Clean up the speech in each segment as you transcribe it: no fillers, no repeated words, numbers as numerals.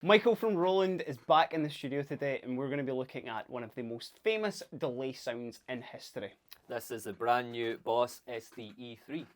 Michael from Roland is back in the studio today, and we're going to be looking at one of the most famous delay sounds in history. This is the brand new Boss SDE-3.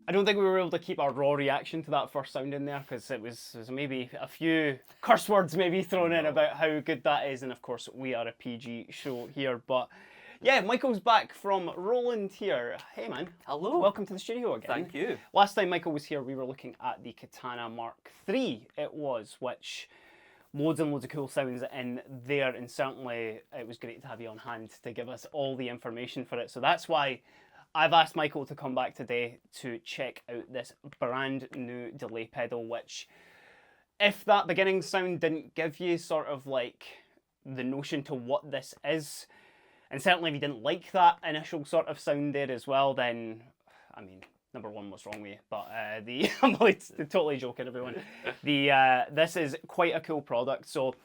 I don't think we were able to keep our raw reaction to that first sound in there because there was maybe a few curse words maybe thrown in about how good that is, and of course we are a PG show here. But yeah, Michael's back from Roland here. Hey man. Hello. Welcome to the studio again. Thank you. Last time Michael was here, we were looking at the Katana Mark III. It was, which loads and loads of cool sounds in there, and certainly it was great to have you on hand to give us all the information for it. So that's why I've asked Michael to come back today to check out this brand new delay pedal, which, if that beginning sound didn't give you sort of like the notion to what this is, and certainly if you didn't like that initial sort of sound there as well, then, I mean, number one, what's wrong with you? But I'm totally joking, everyone. This is quite a cool product. So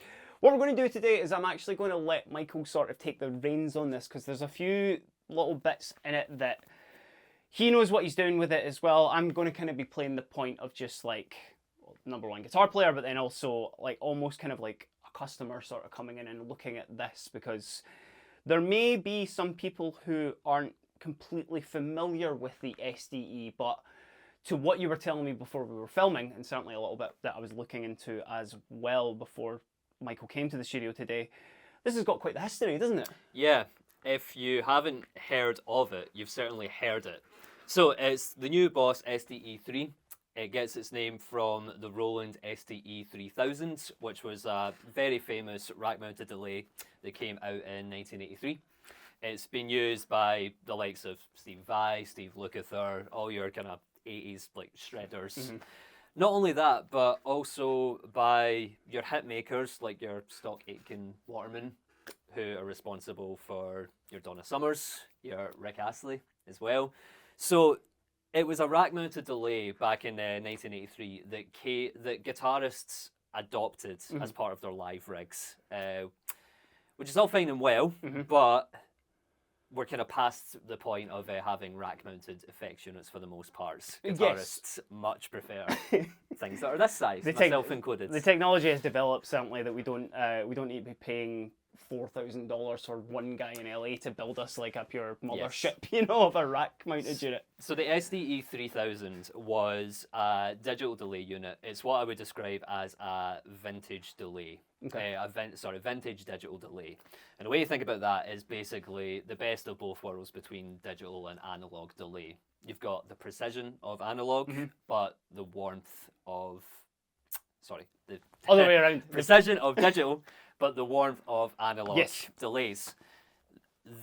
what we're going to do today is I'm actually going to let Michael sort of take the reins on this, because there's a few little bits in it that he knows what he's doing with it as well. I'm going to kind of be playing the point of just like, well, number one, guitar player, but then also like almost kind of like a customer sort of coming in and looking at this, because there may be some people who aren't completely familiar with the SDE, but to what you were telling me before we were filming, and certainly a little bit that I was looking into as well before Michael came to the studio today, this has got quite the history, doesn't it? Yeah, if you haven't heard of it, you've certainly heard it. So it's the new Boss SDE-3. It gets its name from the Roland SDE-3000, which was a very famous rack-mounted delay that came out in 1983. It's been used by the likes of Steve Vai, Steve Lukather, all your kind of 80s like shredders. Mm-hmm. Not only that, but also by your hit makers like your Stock Aitken Waterman, who are responsible for your Donna Summers, your Rick Astley as well. So it was a rack-mounted delay back in 1983 that guitarists adopted as part of their live rigs, which is all fine and well, but we're kind of past the point of having rack-mounted effects units for the most parts. Guitarists much prefer things that are this size, myself included. The technology has developed certainly that we don't need to be paying $4,000 for one guy in LA to build us like a pure mothership, you know, of a rack-mounted unit. So the SDE-3000 was a digital delay unit. It's what I would describe as a vintage delay. Okay. Vintage digital delay. And the way you think about that is basically the best of both worlds between digital and analog delay. You've got the precision of analog, but the warmth of, the other way around. Precision of digital, but the warmth of analog delays.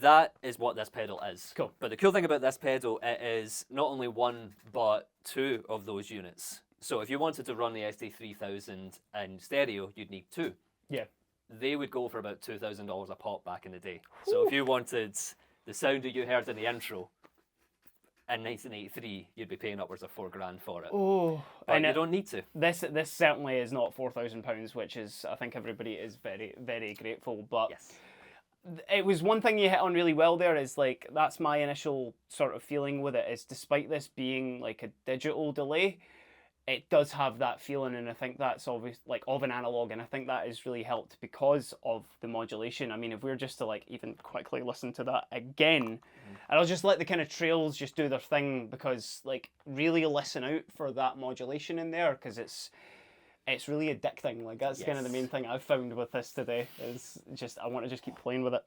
That is what this pedal is. Cool. But the cool thing about this pedal, it is not only one, but two of those units. So if you wanted to run the SD3000 in stereo, you'd need two. Yeah. They would go for about $2,000 a pop back in the day. Whew. So if you wanted the sound that you heard in the intro in 1983, you'd be paying upwards of $4,000 for it. Oh, but you don't need to. This certainly is not £4,000, which is, I think everybody is very, very grateful. But yes, it was one thing you hit on really well there. Is like that's my initial sort of feeling with it. Is despite this being like a digital delay, it does have that feeling, and I think that's obvious, like of an analog, and I think that has really helped because of the modulation. I mean, if we're just to like even quickly listen to that again, and I'll just let the kind of trails just do their thing, because like really listen out for that modulation in there, because it's really addicting. Like that's kind of the main thing I've found with this today, is just I want to just keep playing with it.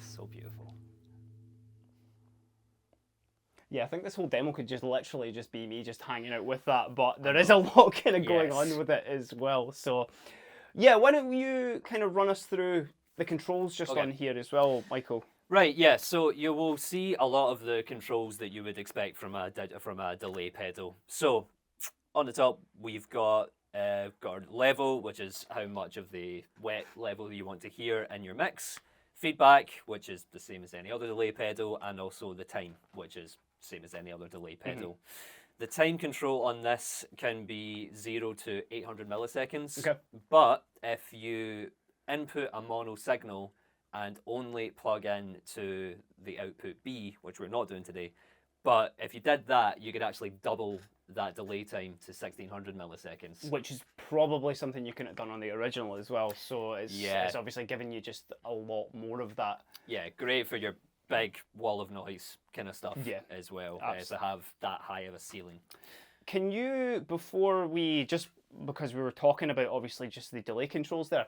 So beautiful. Yeah, I think this whole demo could just literally just be me just hanging out with that, but there is a lot kind of going Yes. on with it as well. So, yeah, why don't you kind of run us through the controls just Okay. on here as well, Michael? Right, yeah. So you will see a lot of the controls that you would expect from a delay pedal. So on the top, we've got our level, which is how much of the wet level you want to hear in your mix. Feedback, which is the same as any other delay pedal, and also the time, which is same as any other delay pedal. The time control on this can be 0 to 800 milliseconds. Okay. But if you input a mono signal and only plug in to the output B, which we're not doing today, but if you did that, you could actually double that delay time to 1600 milliseconds. Which is probably something you couldn't have done on the original as well. So it's obviously giving you just a lot more of that. Yeah, great for your big wall of noise kind of stuff as well, to have that high of a ceiling. Can you, before we just, because we were talking about obviously just the delay controls there,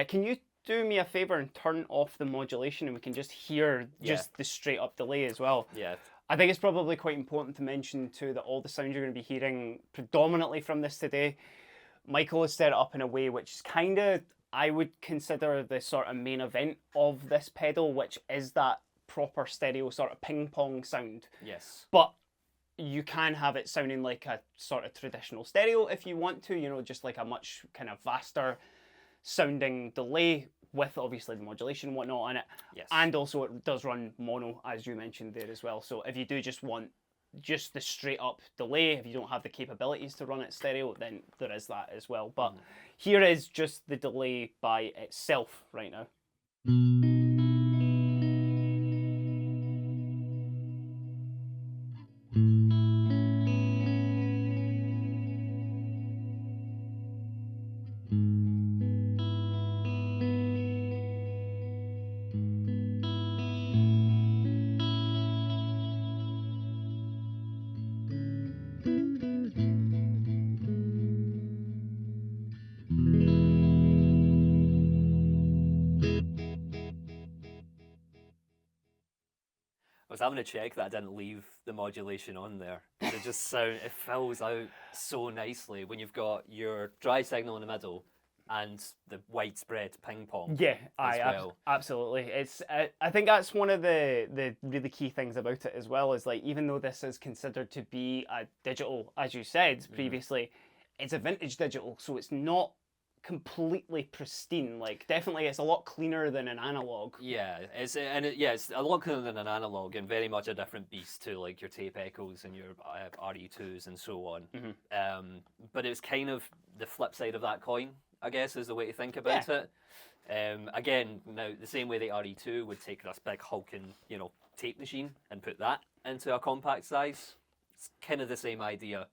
can you do me a favour and turn off the modulation and we can just hear just the straight up delay as well? Yeah. I think it's probably quite important to mention too that all the sounds you're going to be hearing predominantly from this today, Michael has set it up in a way which is kind of, I would consider the sort of main event of this pedal, which is that proper stereo sort of ping pong sound. Yes. But you can have it sounding like a sort of traditional stereo if you want to, you know, just like a much kind of vaster sounding delay with obviously the modulation and whatnot on it. Yes. And also it does run mono, as you mentioned there as well. So if you do just want just the straight up delay, if you don't have the capabilities to run it stereo, then there is that as well. But here is just the delay by itself right now. I was having to check that I didn't leave the modulation on there. It just it fills out so nicely when you've got your dry signal in the middle and the widespread ping pong. Yeah, well. Absolutely. It's I think that's one of the really key things about it as well, is like, even though this is considered to be a digital, as you said previously, it's a vintage digital, so it's not completely pristine. Like, definitely it's a lot cleaner than an analog. Yeah, it's a lot cleaner than an analog and very much a different beast to like your tape echoes and your RE2s and so on. But it's kind of the flip side of that coin, I guess, is the way to think about it. Again, now the same way the RE2 would take this big hulking, tape machine and put that into a compact size. It's kind of the same idea,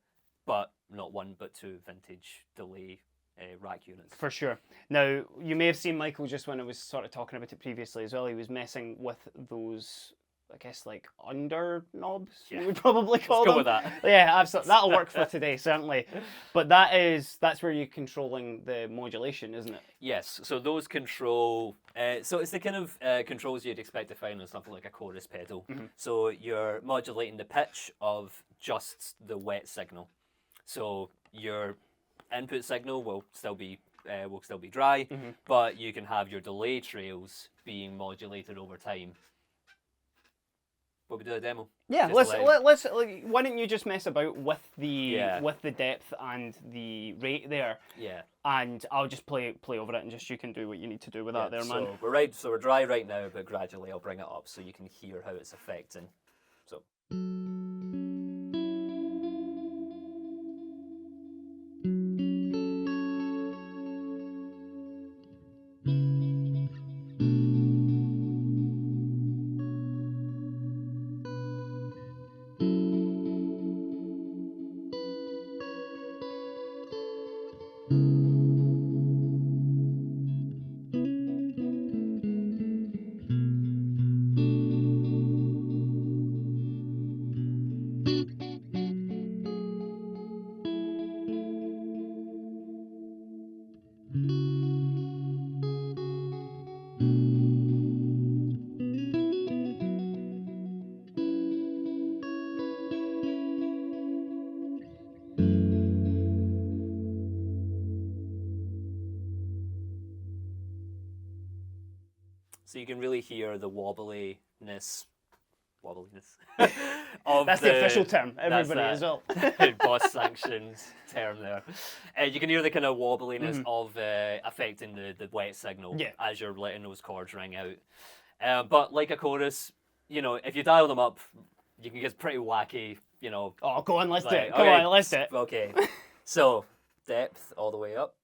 but not one but two vintage delay rack units. For sure. Now, you may have seen Michael just when I was sort of talking about it previously as well. He was messing with those, I guess, like under knobs, we would probably call Let's them. go with that. Yeah, absolutely. That'll work for today, certainly. But that's where you're controlling the modulation, isn't it? Yes. So those control. So it's the kind of controls you'd expect to find on something like a chorus pedal. So you're modulating the pitch of just the wet signal. So your input signal will still be dry, but you can have your delay trails being modulated over time. But we do a demo. Yeah, why don't you just mess about with the depth and the rate there? Yeah. And I'll just play over it, and just you can do what you need to do with that there, man. So we're dry right now, but gradually I'll bring it up so you can hear how it's affecting. So. So you can really hear the wobbliness of That's the official term, everybody as well. boss sanctioned term there. You can hear the kind of wobbliness of affecting the wet signal as you're letting those chords ring out. But like a chorus, you know, if you dial them up, you can get pretty wacky, you know. Oh, go on, let's do it. Okay, Come on, let's do it. Okay. So, depth all the way up.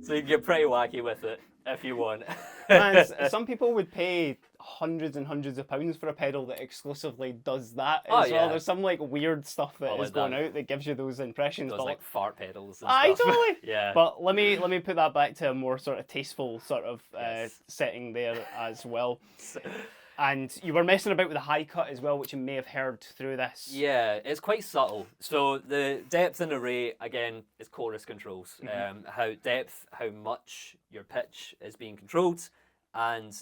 So you can get pretty wacky with it if you want. And some people would pay hundreds and hundreds of pounds for a pedal that exclusively does that as well. There's some like weird stuff that is going out that gives you those impressions. Those like fart pedals and stuff. Totally. Yeah. But let me put that back to a more sort of tasteful sort of setting there as well. And you were messing about with the high cut as well, which you may have heard through this. Yeah, it's quite subtle. So the depth and the rate, again, is chorus controls. How much your pitch is being controlled, and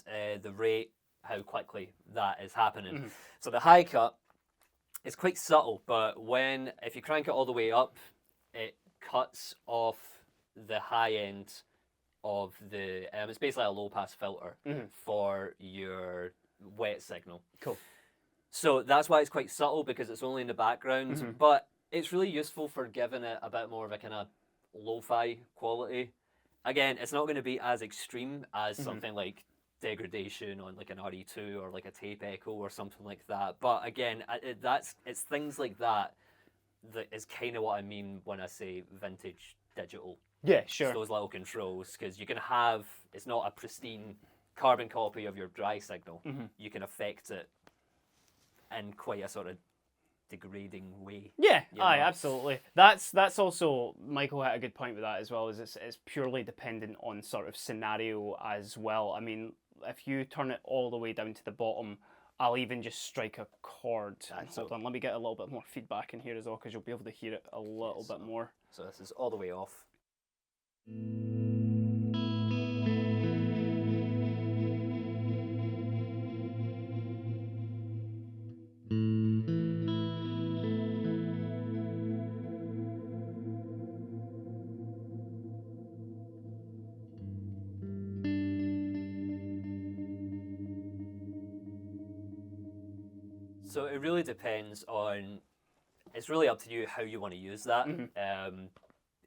the rate, how quickly that is happening. So the high cut is quite subtle, but if you crank it all the way up, it cuts off the high end of the. It's basically a low pass filter for your wet signal. Cool. So that's why it's quite subtle, because it's only in the background, but it's really useful for giving it a bit more of a kind of lo-fi quality. Again, it's not going to be as extreme as something like degradation on like an RE2 or like a tape echo or something like that. But again, it's things like that is kind of what I mean when I say vintage digital. Yeah, sure. It's those little controls, because you can have, it's not a pristine carbon copy of your dry signal. You can affect it in quite a sort of degrading way. Yeah, absolutely. That's also, Michael had a good point with that as well, is it's purely dependent on sort of scenario as well. I mean, if you turn it all the way down to the bottom, I'll even just strike a chord. Hold on, let me get a little bit more feedback in here as well, because you'll be able to hear it a little bit more. So this is all the way off. So it really depends on, it's really up to you how you want to use that.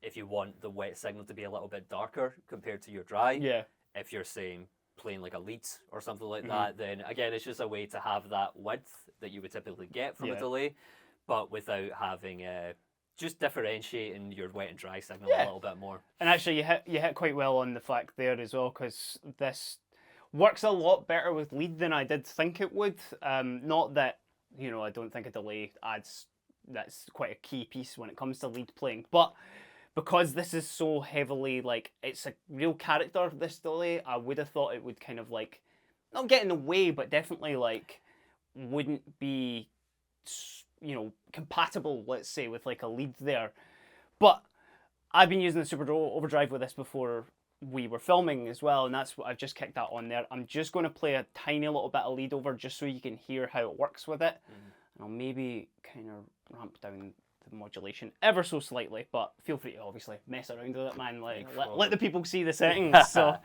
If you want the wet signal to be a little bit darker compared to your dry. Yeah. If you're saying playing like a lead or something like that, then again, it's just a way to have that width that you would typically get from a delay, but without having just differentiating your wet and dry signal a little bit more. And actually, you hit quite well on the fact there as well, because this works a lot better with lead than I did think it would. Not that, you know, I don't think a delay that's quite a key piece when it comes to lead playing, but because this is so heavily, like, it's a real character, this delay, I would have thought it would kind of, like, not get in the way, but definitely, like, wouldn't be, you know, compatible, let's say, with, like, a lead there. But I've been using the Super Overdrive with this before we were filming as well, and that's what I've just kicked that on there. I'm just going to play a tiny little bit of lead over just so you can hear how it works with it. And I'll maybe kind of ramp down the modulation ever so slightly, but feel free to obviously mess around with it, man. Like, let the people see the settings. So.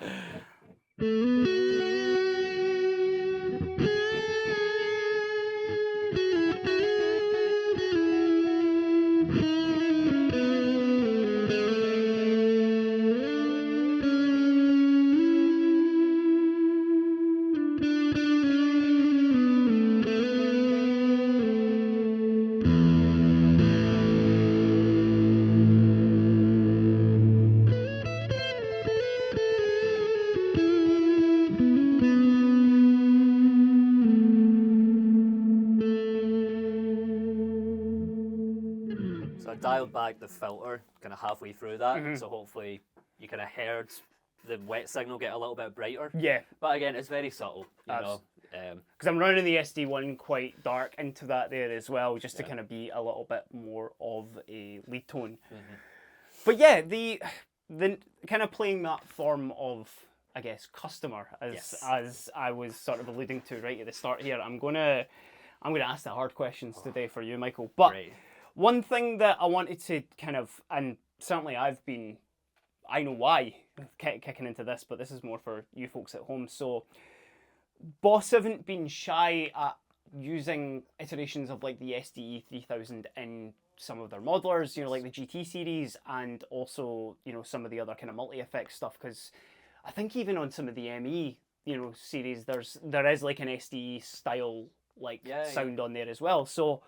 Dialed back the filter kind of halfway through that, so hopefully you kind of heard the wet signal get a little bit brighter. Yeah. But again, it's very subtle, you know. Because I'm running the SD1 quite dark into that there as well, just to kind of be a little bit more of a lead tone. But yeah, the kind of playing that form of I guess, customer, as Yes. as I was sort of alluding to right at the start here, I'm gonna ask the hard questions today for you, Michael. But Great. one thing that I wanted to kind of, and certainly I know why kicking into this, but this is more for you folks at home. So Boss haven't been shy at using iterations of like the SDE-3000 in some of their modelers, like the GT series, and also some of the other kind of multi-effects stuff. Because I think even on some of the ME series, there is like an SDE style sound on there as well. So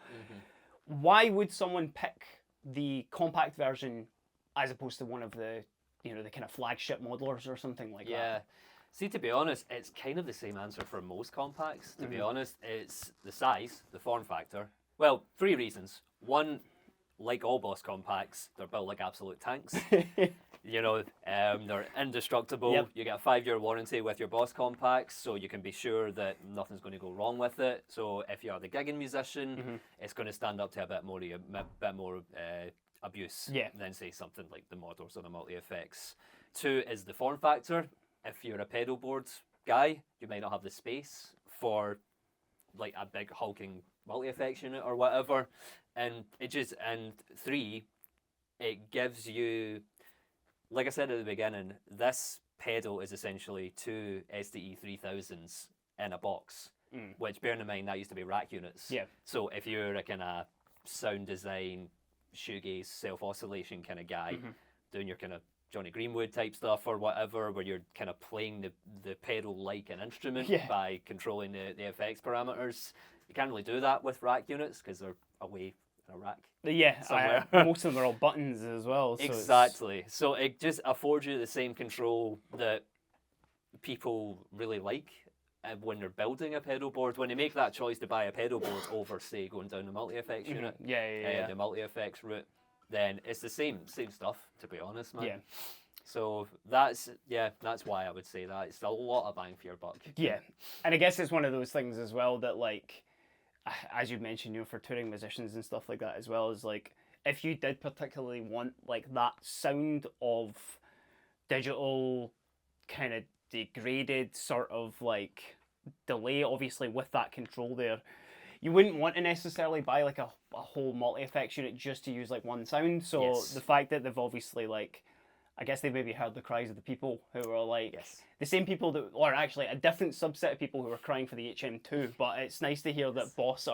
why would someone pick the compact version as opposed to one of the the kind of flagship modelers or something like that? See, to be honest, it's kind of the same answer for most compacts. To be honest, it's the size, the form factor. Well, 3 reasons. One, like all Boss compacts, they're built like absolute tanks. They're indestructible. Yep. You get a 5-year warranty with your Boss compacts, so you can be sure that nothing's going to go wrong with it. So if you're the gigging musician, it's going to stand up to a bit more abuse than say something like the models or the multi-effects. 2 is the form factor. If you're a pedal board guy, you might not have the space for like a big hulking multi-effects unit or whatever. And 3, it gives you, like I said at the beginning, this pedal is essentially 2 SDE-3000s in a box, which, bearing in mind, that used to be rack units. Yeah. So if you're a kind of sound design, shoegaze, self-oscillation kind of guy, doing your kind of Johnny Greenwood type stuff or whatever, where you're kind of playing the pedal like an instrument by controlling the effects parameters, you can't really do that with rack units because they're away in a rack. Yeah, most of them are all buttons as well. So exactly. So it just affords you the same control that people really like when they're building a pedal board. When they make that choice to buy a pedal board over, say, going down the multi-effects unit, the multi-effects route, then it's the same stuff, to be honest, man. Yeah. So that's why I would say that. It's a lot of bang for your buck. Yeah. And I guess it's one of those things as well that, like, as you mentioned, for touring musicians and stuff like that as well, is like, if you did particularly want like that sound of digital kind of degraded sort of like delay, obviously with that control there, you wouldn't want to necessarily buy like a whole multi-effects unit just to use like one sound. So the fact that they've obviously like, I guess they've maybe heard the cries of the people who are like the same people that, or actually a different subset of people who are crying for the HM2. But it's nice to hear that Boss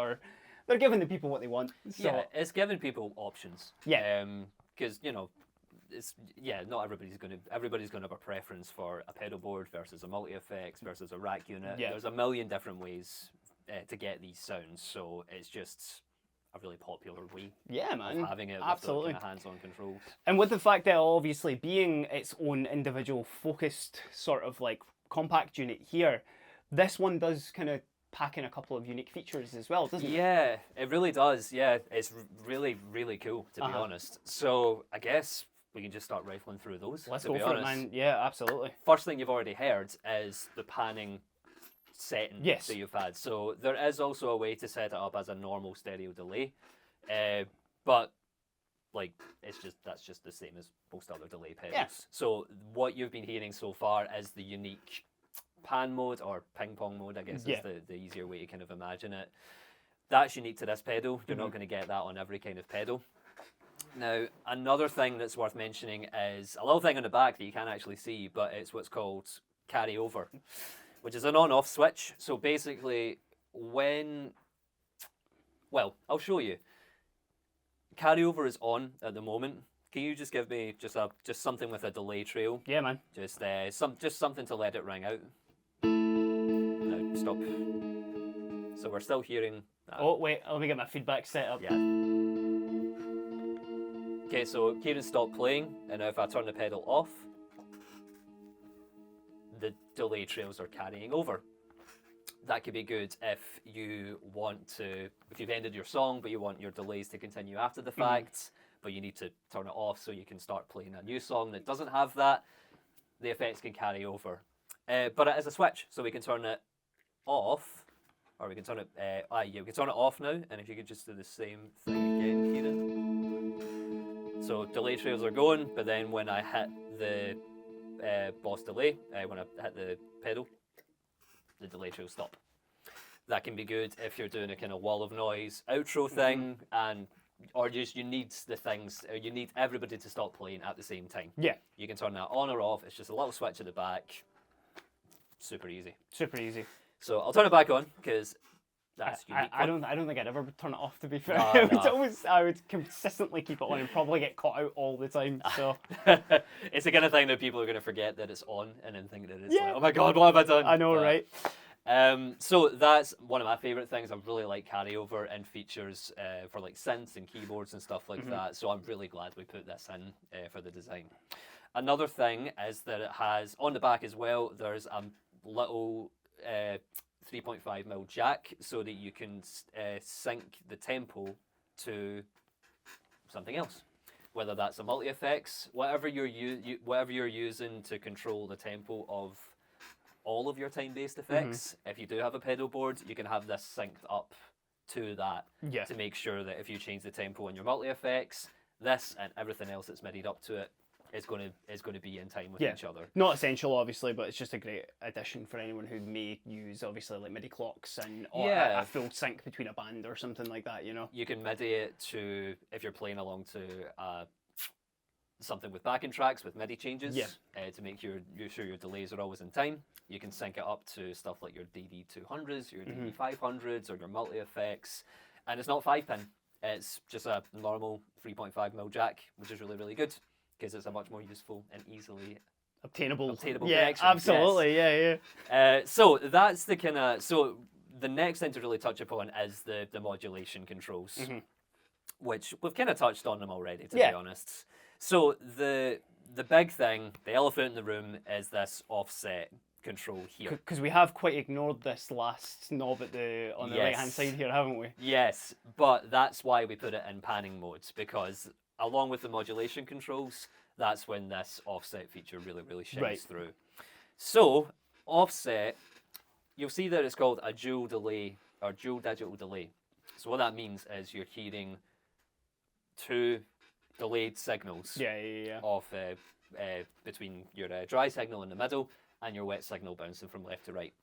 they're giving the people what they want. So, yeah, it's giving people options. Yeah. Because not everybody's gonna have a preference for a pedal board versus a multi-effects versus a rack unit. Yeah. There's a million different ways to get these sounds, so it's just a really popular way of having it with the kind of hands-on controls. And with the fact that obviously being its own individual focused sort of like compact unit here, this one does kind of pack in a couple of unique features as well, doesn't it? Yeah, it really does. Yeah, it's really, really cool, to be honest. So I guess we can just start rifling through those. Let's go for it, man. Yeah, absolutely. First thing you've already heard is the panning setting that you've had. So there is also a way to set it up as a normal stereo delay, but like that's just the same as most other delay pedals. Yeah. So what you've been hearing so far is the unique pan mode, or ping pong mode, I guess is the easier way to kind of imagine it. That's unique to this pedal. You're not going to get that on every kind of pedal. Now, another thing that's worth mentioning is a little thing on the back that you can't actually see, but it's what's called carryover, which is an on-off switch. So basically, I'll show you. Carryover is on at the moment. Can you just give me just something with a delay trail? Yeah, man. Just something to let it ring out. No, stop. So we're still hearing that. Oh, wait, let me get my feedback set up. Yeah. Okay, so Kieran stopped playing, and now if I turn the pedal off, the delay trails are carrying over. That could be good if you've ended your song, but you want your delays to continue after the fact, but you need to turn it off so you can start playing a new song that doesn't have that. The effects can carry over. But it is a switch, so we can turn it off, or we can turn it, we can turn it off now, and if you could just do the same thing again, Kieran. So delay trails are going, but then when I hit the boss delay, when I hit the pedal, the delay will stop. That can be good if you're doing a kind of wall of noise outro thing, or just you need the things, or you need everybody to stop playing at the same time. Yeah. You can turn that on or off. It's just a little switch at the back. Super easy. Super easy. So I'll turn it back on because that's unique. I don't think I'd ever turn it off, to be fair. No. I would consistently keep it on and probably get caught out all the time. So It's the kind of thing that people are going to forget that it's on and then think that it's Yeah. like, oh my god, what have I done? I know, But, right? So that's one of my favourite things. I really like carryover and features for like synths and keyboards and stuff like that. So I'm really glad we put this in for the design. Another thing is that it has, on the back as well, there's a little 3.5mm jack so that you can sync the tempo to something else. Whether that's a multi-effects, whatever you're using to control the tempo of all of your time-based effects. If you do have a pedal board, you can have this synced up to that to make sure that if you change the tempo on your multi-effects, this and everything else that's MIDI'd up to it is going to be in time with each other. Not essential, obviously, but it's just a great addition for anyone who may use, obviously, like MIDI clocks and a full sync between a band or something like that, you know? You can MIDI it to, if you're playing along to something with backing tracks with MIDI changes to make sure your delays are always in time. You can sync it up to stuff like your DD200s, your DD500s, or your multi-effects. And it's not 5-pin. It's just a normal 3.5mm jack, which is really, really good because it's a much more useful and easily obtainable connection. Absolutely, yeah. So that's the kind of... So the next thing to really touch upon is the modulation controls, which we've kind of touched on them already, to be honest. So the big thing, the elephant in the room, is this offset control here. Because we have quite ignored this last knob on the right-hand side here, haven't we? Yes, but that's why we put it in panning modes, because along with the modulation controls, that's when this offset feature really, really shines through. So, offset, you'll see that it's called a dual delay, or dual digital delay. So what that means is you're hearing two delayed signals of between your dry signal in the middle and your wet signal bouncing from left to right.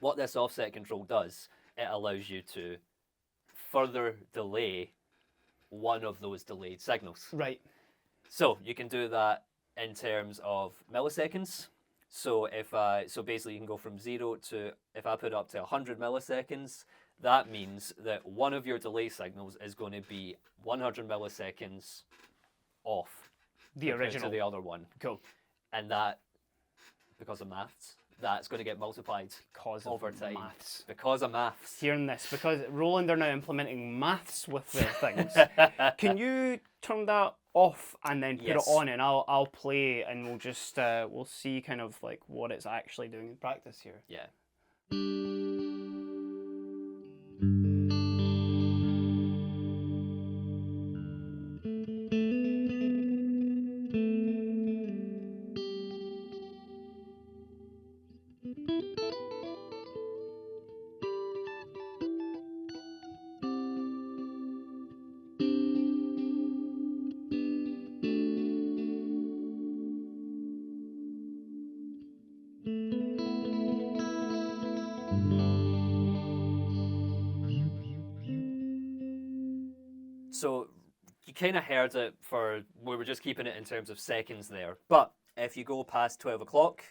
What this offset control does, it allows you to further delay one of those delayed signals. Right. So you can do that in terms of milliseconds. So so basically you can go from 0 to, if I put up to 100 milliseconds, that means that one of your delay signals is going to be 100 milliseconds off the original to the other one. Cool. And that, because of maths, that's going to get multiplied over time. Maths. Because of maths. Hearing this, because Roland are now implementing maths with their things. Can you turn that off and then put it on, and I'll play, and we'll just we'll see kind of like what it's actually doing in practice here. Yeah. So you kind of heard it we were just keeping it in terms of seconds there. But if you go past 12 o'clock,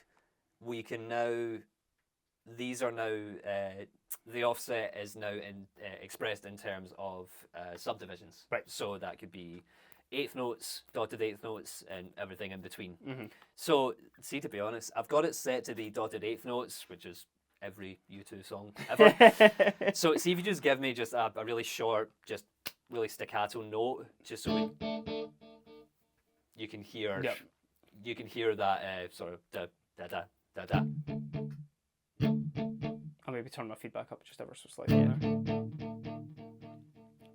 we can now, these are now, the offset is now expressed in terms of subdivisions. Right. So that could be eighth notes, dotted eighth notes, and everything in between. So, see, to be honest, I've got it set to be dotted eighth notes, which is every U2 song ever. So see if you just give me just a really short, just really staccato note, just so you can hear, you can hear that sort of da da da da da. I'll maybe turn my feedback up just ever so slightly there.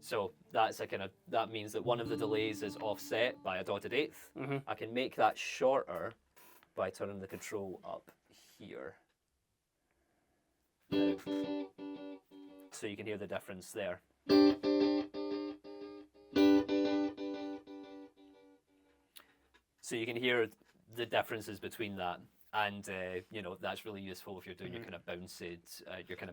So that's a kind of, that means that one of the delays is offset by a dotted eighth. I can make that shorter by turning the control up here. So you can hear the difference there. So you can hear the differences between that. And you know, that's really useful if you're doing your kind of bouncy,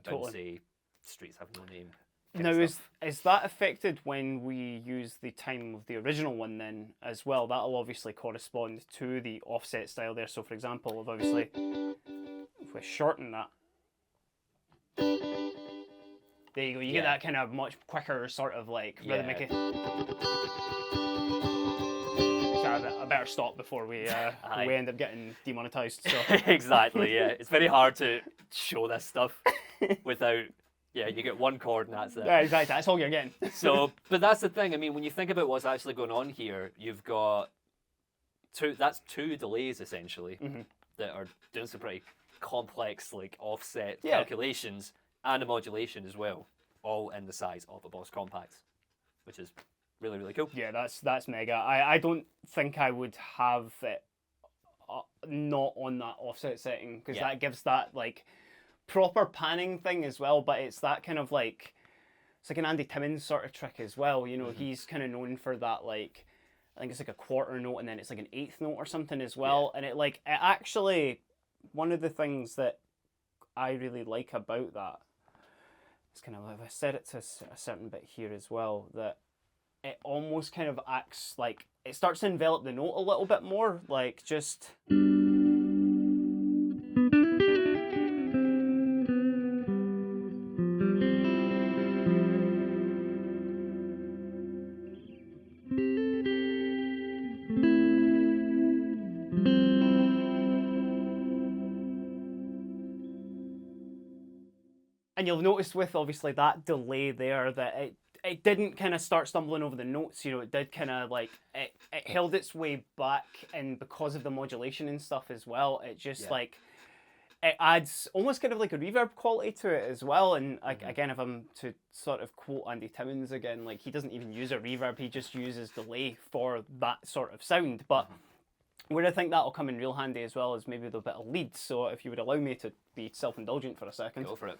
Totally. streets have no name. Now, is that affected when we use the time of the original one then as well? That'll obviously correspond to the offset style there. So, for example, if we shorten that, there you go. You get that kind of much quicker sort of like rhythmic. I better stop before we end up getting demonetized. So. Exactly, yeah. It's very hard to show this stuff without, you get one chord and that's it. Yeah, exactly. That's all you're getting. So, but that's the thing. I mean, when you think about what's actually going on here, you've got two delays essentially that are doing some pretty complex like offset calculations and a modulation as well, all in the size of a Boss Compact, which is really, really cool. Yeah, that's mega. I don't think I would have it not on that offset setting because that gives that like proper panning thing as well, but it's that kind of like, it's like an Andy Timmons sort of trick as well. You know, he's kind of known for that like, I think it's like a quarter note and then it's like an eighth note or something as well. And it actually, one of the things that I really like about that, it's kind of like, I said it to a certain bit here as well, that it almost kind of acts like it starts to envelop the note a little bit more, like just. And you'll notice with obviously that delay there that it didn't kind of start stumbling over the notes, you know, it did kind of like, it held its way back, and because of the modulation and stuff as well, it just like, it adds almost kind of like a reverb quality to it as well. And like, again, if I'm to sort of quote Andy Timmons again, like he doesn't even use a reverb, he just uses delay for that sort of sound. But where I think that'll come in real handy as well is maybe with a bit of lead. So if you would allow me to be self-indulgent for a second. Go for it.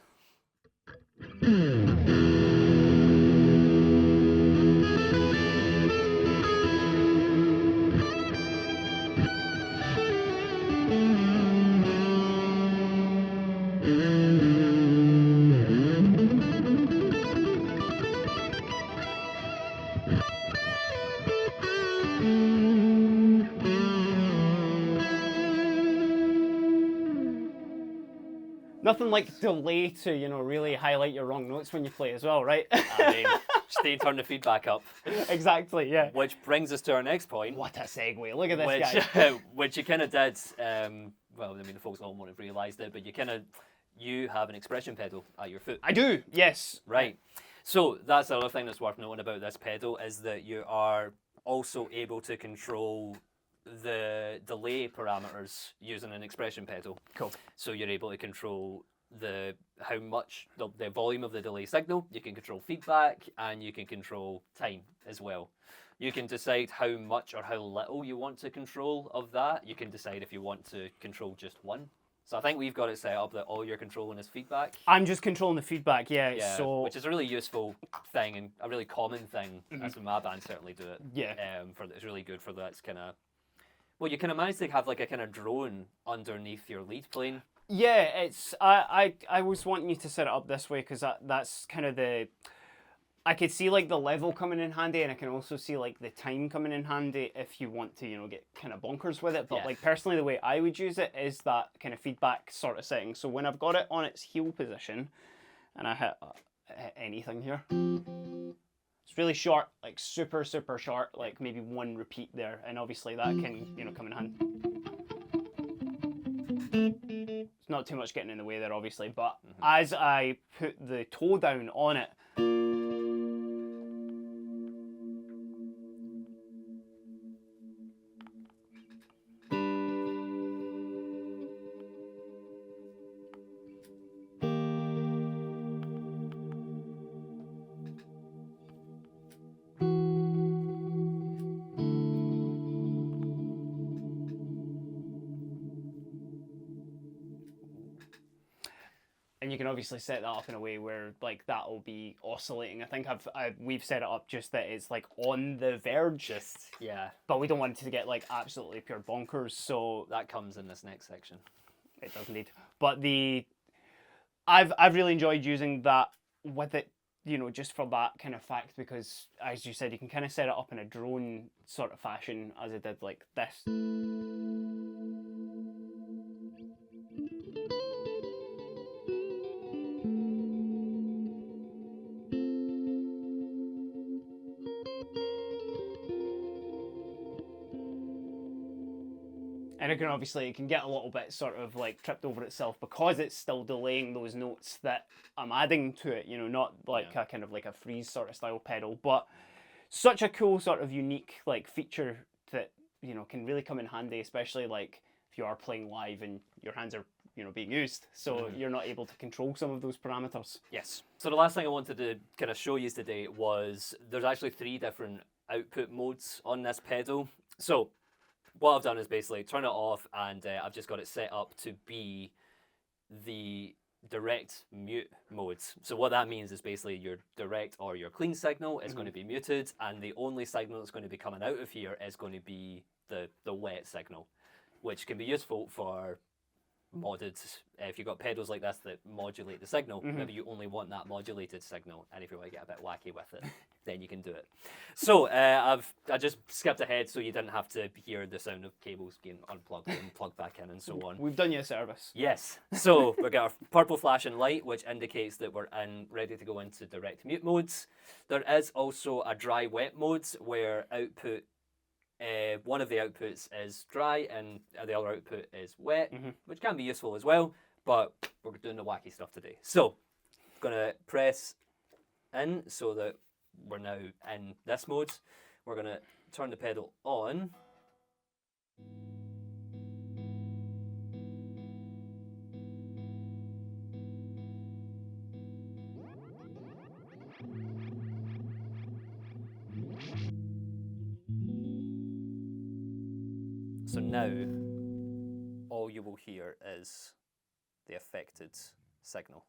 Nothing like delay to, you know, really highlight your wrong notes when you play as well, right? I mean, stay turn the feedback up. Exactly, yeah. Which brings us to our next point. What a segue. Look at this guy. Which you kind of did, well, I mean, the folks all won't have realised it, but you have an expression pedal at your foot. I do, yes. Right. So that's the other thing that's worth noting about this pedal is that you are also able to control the delay parameters using an expression pedal. Cool. So you're able to control how much the volume of the delay signal, you can control feedback, and you can control time as well. You can decide how much or how little you want to control of that. You can decide if you want to control just one. So I think we've got it set up that all you're controlling is feedback. I'm just controlling the feedback, yeah. So which is a really useful thing and a really common thing. That's when my band certainly do it. Yeah. It's really good for that. It's kind of, well, you kind of manage to have like a kind of drone underneath your lead plane. Yeah, it's I was wanting you to set it up this way because that's kind of I could see like the level coming in handy, and I can also see like the time coming in handy if you want to, you know, get kind of bonkers with it. But like personally, the way I would use it is that kind of feedback sort of setting. So when I've got it on its heel position, and I hit anything here, it's really short, like super short, like maybe one repeat there, and obviously that can, you know, come in handy. It's not too much getting in the way there, obviously, but as I put the toe down on it, and you can obviously set that up in a way where like that will be oscillating. I think we've set it up just that it's like on the verge, yeah, but we don't want it to get like absolutely pure bonkers. So that comes in this next section. it does indeed. But I've really enjoyed using that with it, you know, just for that kind of fact, because as you said, you can kind of set it up in a drone sort of fashion as it did like this. And it can get a little bit sort of like tripped over itself because it's still delaying those notes that I'm adding to it, you know, not like a kind of like a freeze sort of style pedal, but such a cool sort of unique like feature that, you know, can really come in handy, especially like if you are playing live and your hands are, you know, being used, so you're not able to control some of those parameters. Yes. So the last thing I wanted to kind of show you today was there's actually 3 different output modes on this pedal. So what I've done is basically turn it off, and I've just got it set up to be the direct mute modes. So what that means is basically your direct or your clean signal is going to be muted, and the only signal that's going to be coming out of here is going to be the wet signal, which can be useful for modded, if you've got pedals like this that modulate the signal, maybe you only want that modulated signal, and if you want to get a bit wacky with it, then you can do it. So I just skipped ahead so you didn't have to hear the sound of cables getting unplugged and plugged back in and so on. We've done you a service. Yes. So we've got our purple flashing light, which indicates that we're ready to go into direct mute modes. There is also a dry wet modes where output one of the outputs is dry and the other output is wet, which can be useful as well, but we're doing the wacky stuff today. So I'm going to press in so that we're now in this mode. We're going to turn the pedal on. So now, all you will hear is the affected signal.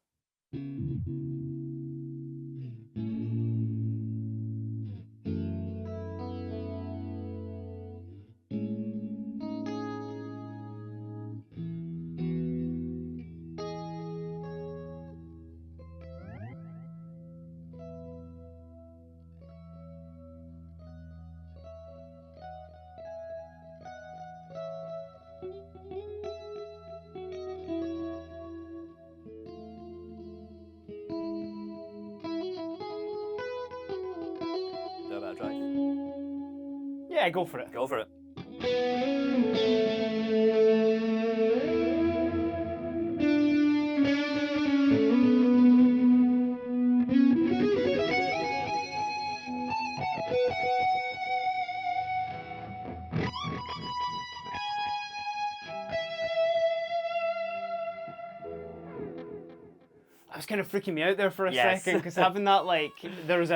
Do a bit of drive. Yeah, go for it. Go for it. That was kind of freaking me out there for a second, because having that, like, there's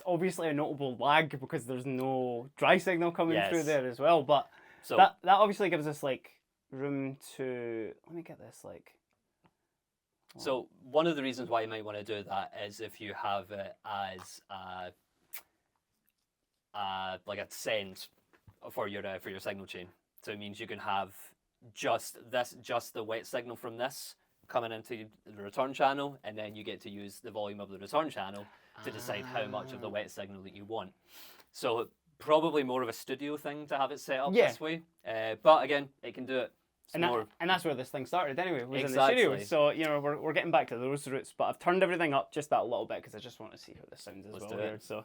obviously a notable lag because there's no dry signal coming through there as well, but so that obviously gives us like room to, let me get this, like, so one of the reasons why you might want to do that is if you have it as like a send for your signal chain. So it means you can have just the wet signal from this coming into the return channel, and then you get to use the volume of the return channel to decide how much of the wet signal that you want. So probably more of a studio thing to have it set up this way, but again, it can do it. And that's where this thing started anyway, was in the studio. So, you know, we're getting back to those roots, but I've turned everything up just that little bit because I just want to see how this sounds as well here. So.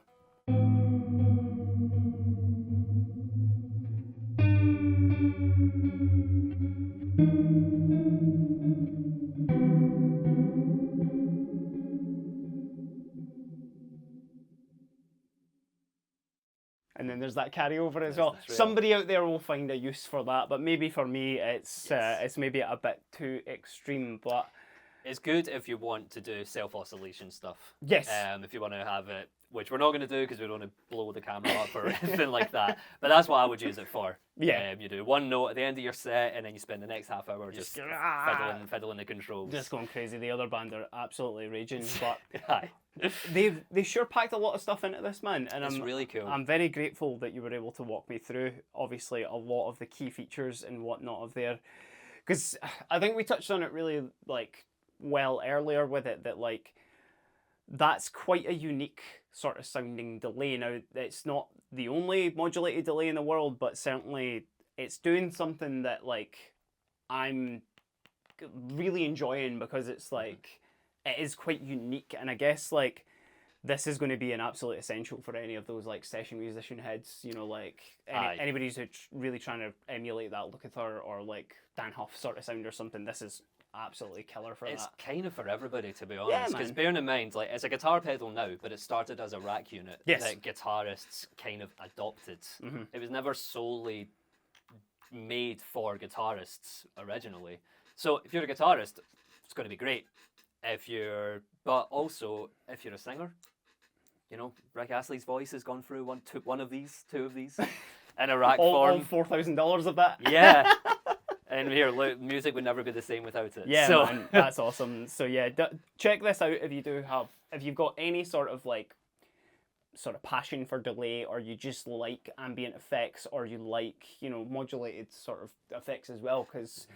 And then there's that carryover as well. Somebody out there will find a use for that, but maybe for me it's maybe a bit too extreme. But it's good if you want to do self-oscillation stuff. Yes. If you want to have it which we're not going to do because we don't want to blow the camera up or anything like that. But that's what I would use it for. Yeah. You do one note at the end of your set, and then you spend the next half hour just fiddling the controls. Just going crazy. The other band are absolutely raging, but Aye. they sure packed a lot of stuff into this, man. And It's I'm really cool. I'm very grateful that you were able to walk me through, obviously, a lot of the key features and whatnot of there. Because I think we touched on it really, like, well earlier with it, that, like, that's quite a unique sort of sounding delay. Now, it's not the only modulated delay in the world, but certainly it's doing something that, like, I'm really enjoying because it's, like, it is quite unique. And I guess, like, this is going to be an absolute essential for any of those, like, session musician heads, you know, like, anybody who's really trying to emulate that Lukather or, like, Dan Huff sort of sound or something. This is absolutely killer for It's that. kind of for everybody, to be honest. Because man. bearing in mind, like, it's a guitar pedal now, but it started as a rack unit Yes. that guitarists kind of adopted. It was never solely made for guitarists originally. So if you're a guitarist, it's going to be great. But also if you're a singer, you know, Rick Astley's voice has gone through two of these in a rack All form. $4,000 of that. Yeah. And here, look, music would never be the same without it. Yeah, so, man, that's awesome. So yeah, check this out if you've got any sort of passion for delay, or you just like ambient effects, or you like, you know, modulated sort of effects as well, because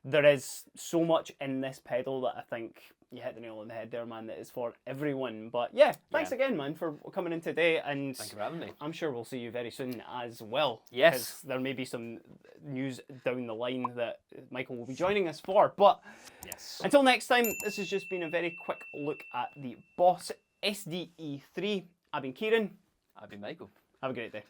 there is so much in this pedal that I think you hit the nail on the head there, man, that is for everyone. But yeah, thanks again, man, for coming in today, and thank you for having me. I'm sure we'll see you very soon as well. Yes. 'Cause there may be some news down the line that Michael will be joining us for. But Yes. until next time, this has just been a very quick look at the Boss SDE-3. I've been Kieran. I've been Michael. Have a great day.